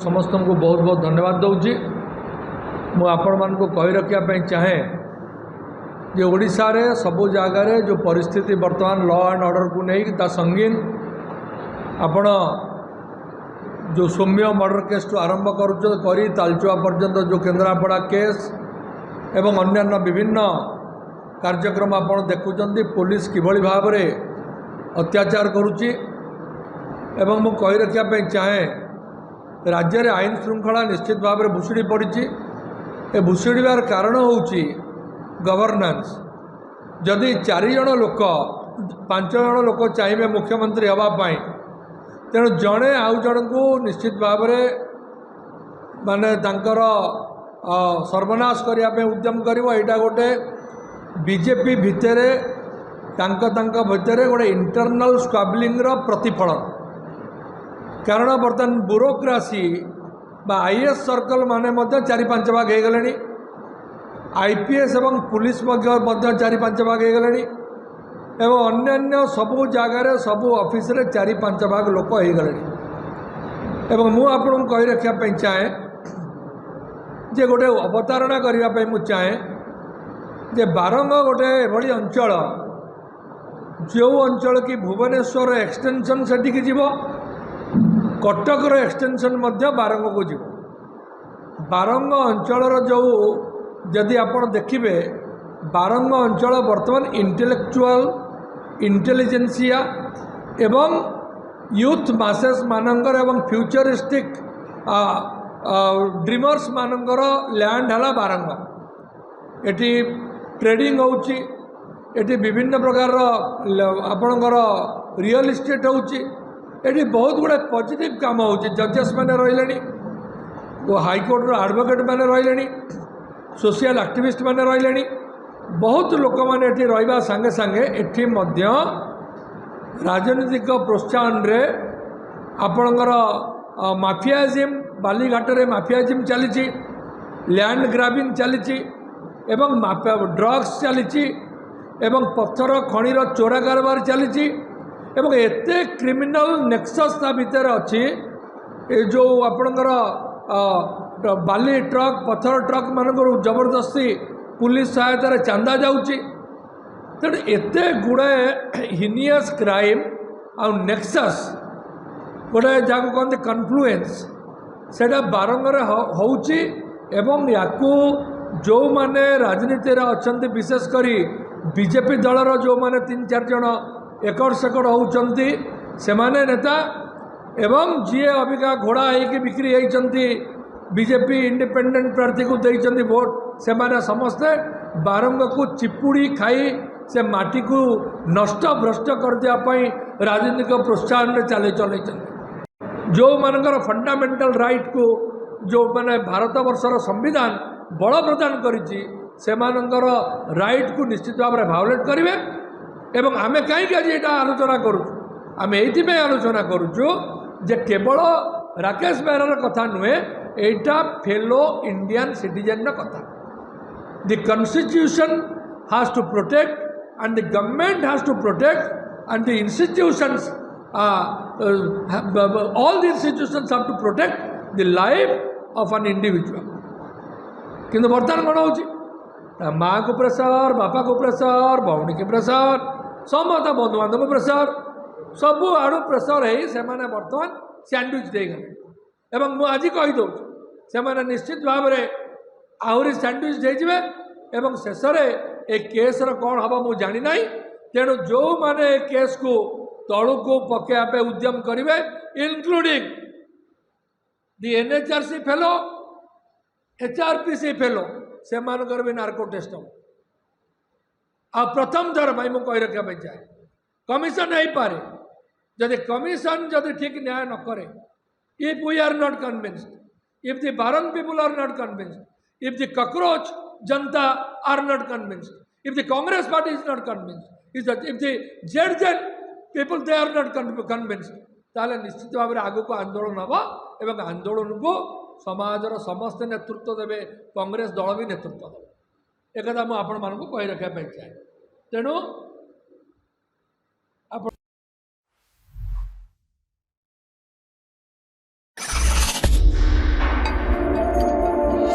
समस्त को बहुत बहुत धन्यवाद दूची मु आपण मान को कही रखा चाहे जे ओडिशा रे सबु जगार जो परिस्थिति वर्तमान लॉ एंड ऑर्डर को नहीं ता संगीन आपण जो सौम्य मर्डर केस टू आरंभ करी तालचुआ पर्यंत जो केन्द्रापड़ा केस एवं अन्यान्य विभिन्न कार्यक्रम आपण देखुं पुलिस किभली भाव में अत्याचार करुच्ची एवं मु कही रखा चाहे राज्य रे आईन श्रृंखला निश्चित भाव में भुशुड़ी पड़ी भुशुड़ार कारण होची गवर्नेंस जदि 4 जन लोक 5 जन लोक चाहिए मुख्यमंत्री हवापाई तेणु जड़े आउ जन को निश्चित भाव में माने तांकर सर्वनाश करने उद्यम करा गोटे बीजेपी भितर भितर गोटे इंटरनल स्क्वाबलिंग प्रतिफलन कारण बर्तमान ब्यूरोक्रासी बा आईएएस सर्कल माने 4-5 भाग हो गले आईपीएस एवं पुलिस 4-5 भाग हो गले एवं अन्यान्य सबू जगार सबू ऑफिस रे 4-5 भाग लोक हो गले एवं मु आपन कही रखा चाहे जे गोटे अवतारणा करने मु चाहे जे बारंग गोटे एभली अंचल जो अंचल कि भुवनेश्वर एक्सटेंशन सेठी जीव कटकर एक्सटेंशन बारंग को जीव बारंग अंचल जो जदि आपण देखिए बारंग अंचल बर्तमान इंटेलेक्चुअल इंटेलिजेंसिया एवं यूथ मासेस मानकर एवं फ्यूचरिस्टिक ड्रीमर्स मानकर लैंड है बारंग एटी ट्रेडिंग होची एटी विभिन्न प्रकार आपणकर रियल इस्टेट होची एटी बहुत गुड़ा पॉजिटिव काम हो जजेस मैंने रही हाईकोर्ट एडवोकेट मैंने रही सोशल एक्टिविस्ट मैंने रही बहुत लोक मैंने रहा सांगे सांगे एटी मध्य राजनीतिक प्रोत्साहन रे आपणकर माफियाजिम बालीघाट रे माफियाजिम चली लैंड ग्राबिंग चली एवं ड्रग्स चली एवं पत्थर खणीर चोरा कारबार चली एवं एते क्रिमिनल नेक्सस भितर अच्छी जो आपणकर बाली ट्रक पत्थर ट्रक मानक जबरदस्ती पुलिस सहायतार चांदा जाऊँगी तेणु एते गुड़ाए हिनियस क्राइम आ नेक्सस गोटे जहाँ कहते कन्फ्लुएंस सेटा बारंगर होची एवं याकू जो माने राजनीति अच्छा विशेषकर बीजेपी दलर जो माने 3-4 जन एकड़ सेकड़ होती से नेता एवं जी अबिका घोड़ा होगी बिक्री होती बीजेपी इंडिपेंडेंट प्रार्थी को देती वोट से माने समस्ते बारंग को चिपुड़ी खाई से माटी को नष्ट भ्रष्ट कर देवाई राजनीतिक प्रोत्साहन चले चल जो मानकर फंडामेंटल राइट को जो माने भारत वर्षर संविधान बल प्रदान करिछि सेमानंकर राइट को निश्चित भाव में भायोलेट करेंगे एवं आमे कहीं आज यहाँ आलोचना करुँ आम ये आलोचना करुँ जे केवल राकेश बेहरार कथा नुहे एटा फेलो इंडियन सिटीजन कथा the constitution has to protect and the government has to protect and the institutions all the institutions have to protect the life of an individual किंतु बर्तमान कौन हो माँ को प्रेसर बापा को प्रेसर भौणी के प्रेसर समस्त बंधु बांधव प्रेसर सबू आड़ू प्रेसर है से माने बर्तमान सैंडविच दे गले एवं मु आज कहीदे से माने निश्चित भाव में आहरी सैंडविच देजिवे एवं शेष में ए केस कौन हम मु जानी ना तेणु जो माने केस को तलू को पकेया उद्यम करेंगे इंक्लूडिंग दि एनएचआरसी फेलो एचआरपीसी फेलो से मानकर भी नार्को टेस्ट हम आ प्रथम थर भाई मुझे कही रखा चाहे कमिशन हो पारे जदि कमिशन जदि ठीक न्याय न करे if we are not convinced if the Barang people are not convinced if the cockroach जनता are not convinced if the Congress party is not convinced if the Z people they are not convinced ताले निश्चित भाव में आग को आंदोलन हम एवं आंदोलन को समाजर समस्त नेतृत्व देवे कांग्रेस दल भी नेतृत्व देवे एक मुझे आपण मानक कही रखा चाहे तेणु